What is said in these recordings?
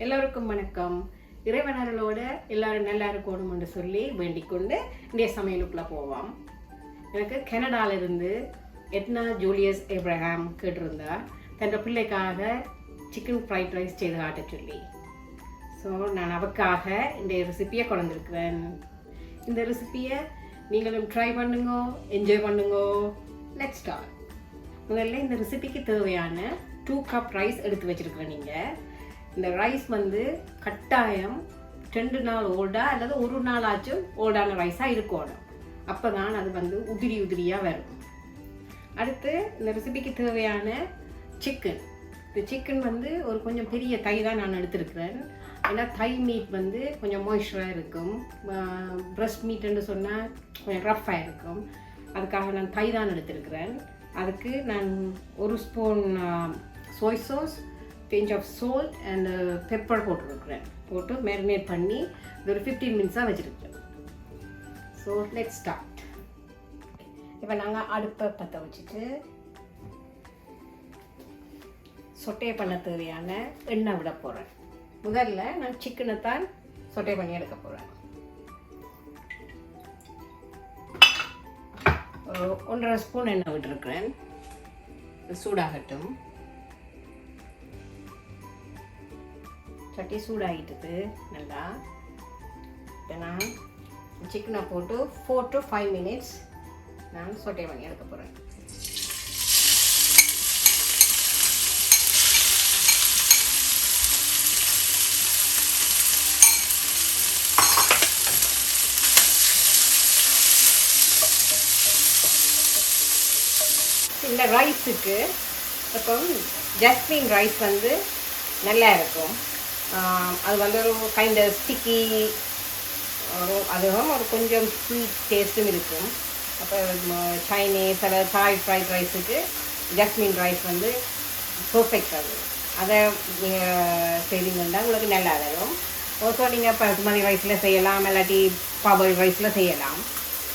எல்லோருக்கும் வணக்கம். இறைவனர்களோட எல்லாரும் நல்லா இருக்கணும்னு சொல்லி வேண்டிக் கொண்டு இந்திய சமையலுக்குள்ள போவோம். எனக்கு கனடாவிலிருந்து எட்னா ஜூலியஸ் ஏப்ரஹாம் கேட்டிருந்தா தன் பிள்ளைக்காக சிக்கன் ஃப்ரைட் ரைஸ் செய்து காட்ட சொல்லி. ஸோ நான் அவக்காக இந்த ரெசிப்பியை கொண்டிருக்கிறேன். இந்த ரெசிப்பியை நீங்களும் ட்ரை பண்ணுங்க, என்ஜாய் பண்ணுங்க. Let's start. முதல்ல இந்த ரெசிபிக்கு தேவையான 2 கப் ரைஸ் எடுத்து வச்சுருக்கிறேன். நீங்கள் இந்த ரைஸ் கட்டாயம் 2 நாள் ஓல்டா அல்லது 1 நாள் ஆச்சும் ஓல்டான ரைஸாக இருக்கணும். அப்போ தான் அது உதிரியாக வரும். அடுத்து இந்த ரெசிபிக்கு தேவையான சிக்கன். இந்த சிக்கன் ஒரு கொஞ்சம் பெரிய தை தான் நான் எடுத்துருக்கிறேன். ஏன்னா தை மீட் கொஞ்சம் மாய்ஸ்சராக இருக்கும். பிரஸ்ட் மீட்டுன்னு சொன்னால் கொஞ்சம் ரஃப்பாக இருக்கும். அதுக்காக நான் தை தான் எடுத்துருக்கிறேன். அதுக்கு நான் 1 spoon soy sauce, pinch of salt and pepper போட்டு மேரினேட் பண்ணி ஒரு 15 மினிட்ஸாக வச்சுருக்கேன். So let's start. இப்போ நாங்கள் அடுப்பை பற்ற வச்சுட்டு சொட்டே பண்ண தேவையான எண்ணெய் விட போகிறேன். முதல்ல நான் சிக்கனை தான் சொட்டே பண்ணி எடுக்க போகிறேன். 1.5 ஸ்பூன் எண்ணெய் விட்டுருக்கிறேன். சூடாகட்டும். சட்டி சூடாகிட்டது நல்லா. இப்போ நான் சிக்கனை போட்டு 4 to 5 மினிட்ஸ் நான் சொட்டே பண்ணி எடுக்க போகிறேன். இந்த ரைஸுக்கு இப்போ ஜஸ்மின் ரைஸ் நல்லா இருக்கும். அது ஒரு கைண்ட் ஸ்டிக்கி, அதுவும் ஒரு கொஞ்சம் ஸ்வீட் டேஸ்ட்டும் இருக்கும். அப்போ சைனீஸ் அல்லது தாய் ஃப்ரைட் ரைஸுக்கு ஜஸ்மின் ரைஸ் பர்ஃபெக்ட். அதை நீங்கள் செய்வீங்கன்னா உங்களுக்கு நல்லா வரும். ஓசோ நீங்கள் பாஸ்மதி ரைஸில் செய்யலாம், இல்லாட்டி பவர் ரைஸில் செய்யலாம்.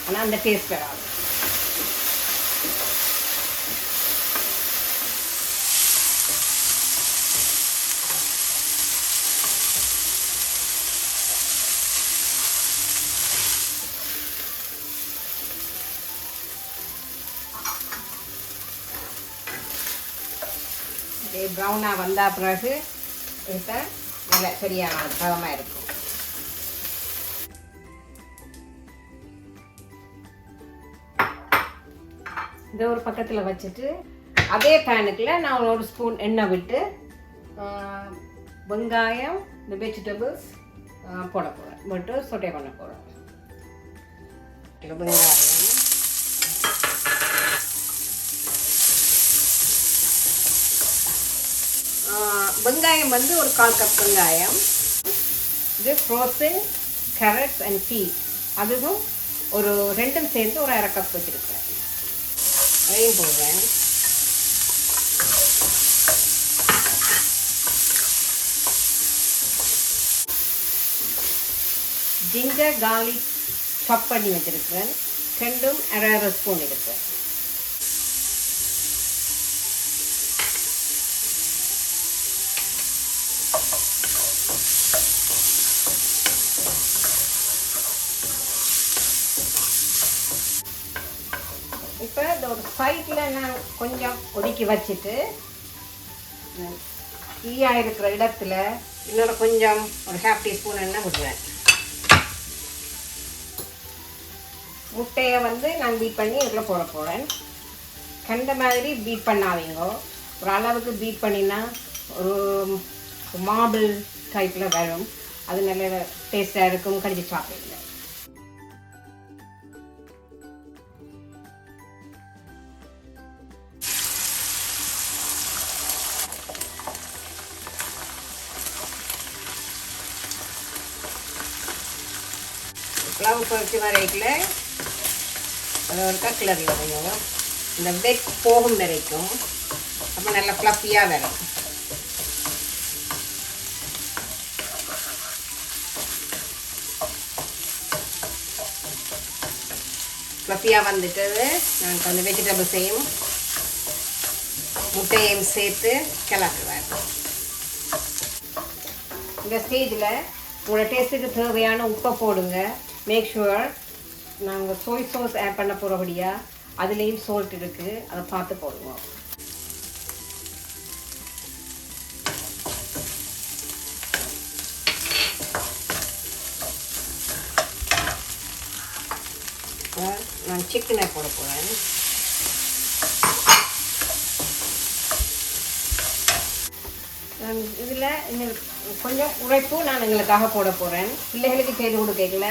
ஆனால் அந்த டேஸ்ட் வராது. ப்ரௌனாக வந்த பிறகு இப்போ நல்லா சரியான பதமாக இருக்கும். இதை ஒரு பக்கத்தில் வச்சுட்டு அதே பேனுக்குள்ள நான் 1 ஸ்பூன் எண்ணெய் விட்டு வெங்காயம், இந்த வெஜிடபிள்ஸ் போட போகிறேன். விட்டு சொட்டே பண்ண போகிறேன். வெங்காயம் ஒரு 1/4 கப் வெங்காயம். இது ஃப்ரோசன் கேரட்ஸ் அண்ட் பீஸ், அதுவும் ஒரு 2 சேர்ந்து ஒரு 1/2 கப் வச்சுருக்கேன். அதையும் போடுறேன். ஜிஞ்சர் கார்லிக் சாப் பண்ணி வச்சுருக்கேன். 2ம் 1/2 ஸ்பூன் எடுப்பேன். இப்போ இந்த ஒரு சைடில் நான் கொஞ்சம் ஒதுக்கி வச்சுட்டு ஃப்ரீயாக இருக்கிற இடத்துல இன்னொரு கொஞ்சம் ஒரு 1/2 டீஸ்பூன் எண்ணெய் விடுவேன். முட்டையை நான் பீட் பண்ணி இதில் போட போகிறேன். கண்ட மாதிரி பீட் பண்ணாதீங்க. ஒரு அளவுக்கு பீட் பண்ணினா ஒரு மார்பிள் டைப்பில் வரும். அது நல்ல டேஸ்ட்டாக இருக்கும். கடிச்சு சாப்பிடல. ப்ளவு பறித்து வரைக்கில் அது ஒரு கலரில் வரையும் இந்த வெட் போகும் வரைக்கும். அப்போ நல்லா ஃப்ளஃபியாக வரும். ஃப்ளஃபியாக வந்துட்டது. நான் கொஞ்சம் வெஜிடபிள்ஸையும் முட்டையையும் சேர்த்து கிளறுவேன். இந்த ஸ்டேஜில் உங்களோட டேஸ்ட்டுக்கு தேவையான உப்பை போடுங்க. மேக் ஷுவர் நாங்கள் சோய் சாஸ் ஆட் பண்ண போகிறபடியா அதுலேயும் சால்ட் இருக்குது, அதை பார்த்து போடுவோம். நான் சிக்கனை போட போகிறேன். இதில் கொஞ்சம் உரைப்பு நான் எங்களுக்காக போட போகிறேன். பிள்ளைகளுக்கு செய்து கொடுக்கல.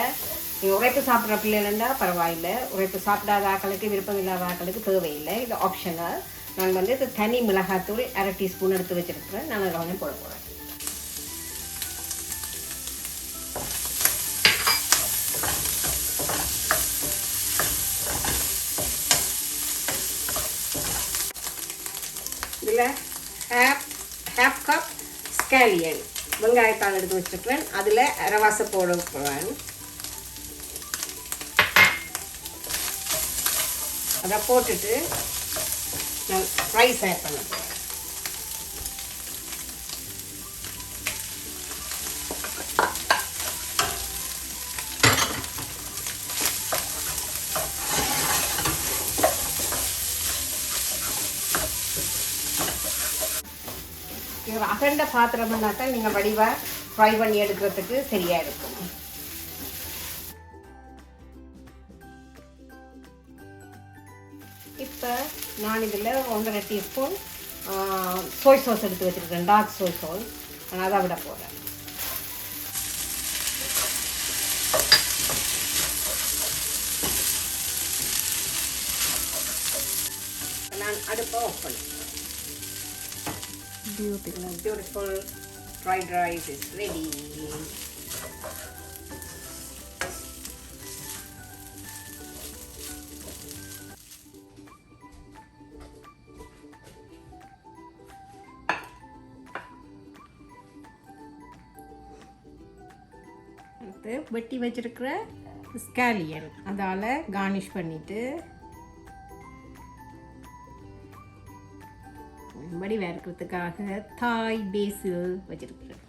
நீங்கள் உரைப்பு சாப்பிட்ற பிள்ளைகள்னா பரவாயில்லை, உரைப்பு சாப்பிடாத ஆக்களுக்கு விருப்பம் இல்லாத ஆக்களுக்கு தேவையில்லை, இது ஆப்ஷனல். நான் வந்து இது தனி மிளகாத்தூள் 1/2 டீஸ்பூன் எடுத்து வச்சுருக்கிறேன். நான் அதில் கொஞ்சம் போட போகிறேன். இதில் half கப் ஸ்கேலியன் வெங்காயத்தாள் எடுத்து வச்சுருக்கிறேன். அதில் அரவாசை போட போகிறேன். அதை போட்டுட்டு நான் ரைஸ் ஆட் பண்ண போகிறேன். ஒரு அகண்ட பாத்திரம்னாக்கா நீங்கள் வடிவாக ஃப்ரை பண்ணி எடுக்கிறதுக்கு சரியாக இருக்கும். இப்போ நான் இதில் 1.5 டீஸ்பூன் சோய் சாஸ் எடுத்து வச்சுருக்கேன், டார்க் சோய் சாஸ். நான் அதை விட போகிறேன். நான் அடுப்பை ஆஃப் பண்ணிக்கிறேன். Beautiful fried rice is ready. வெட்டி வச்சிருக்கிற ஸ்கேலியன் அதால் கார்னிஷ் பண்ணிட்டு வடிவாக இருக்கிறதுக்காக தாய் பேசில் வச்சிருக்கிறேன்.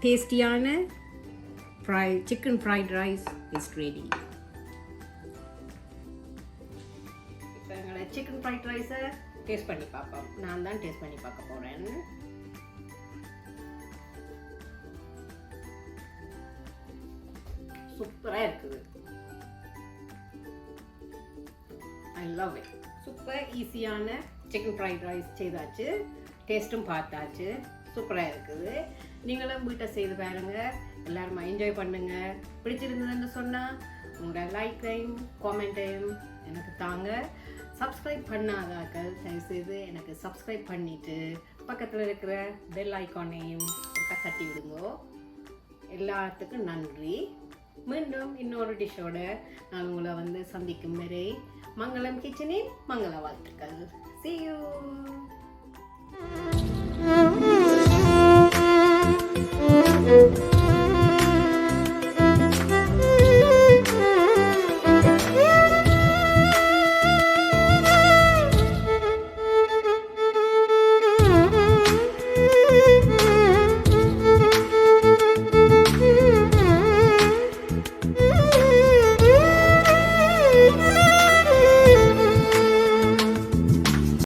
டேஸ்டியான chicken fried rice is ready. இப்போ எங்களை சிக்கன் ஃப்ரைட் ரைஸை டேஸ்ட் பண்ணி பார்ப்போம். நான் தான் டேஸ்ட் பண்ணி பார்க்க போகிறேன். சூப்பராக இருக்குது. I love it. சூப்பர் ஈஸியான சிக்கன் ஃப்ரைட் ரைஸ் செய்தாச்சு, டேஸ்ட்டும் பார்த்தாச்சு, சூப்பராக இருக்குது. நீங்களும் வீட்டை செய்து பாருங்கள், எல்லாருமா என்ஜாய் பண்ணுங்கள். பிடிச்சிருந்ததுன்னு சொன்னால் உங்களோட லைக்கையும் காமெண்ட்டையும் எனக்கு தாங்க. சப்ஸ்கிரைப் பண்ணாதாக்கள் தயவுசெய்து எனக்கு சப்ஸ்கிரைப் பண்ணிவிட்டு பக்கத்தில் இருக்கிற பெல் ஐக்கானையும் தட்டி விடுங்கோ. எல்லாத்துக்கும் நன்றி. மீண்டும் இன்னொரு டிஷ்ஷோட நான் உங்களை வந்து சந்திக்கும் வரை மங்களம் கிச்சனின் மங்கள வாழ்த்துக்கள். See you.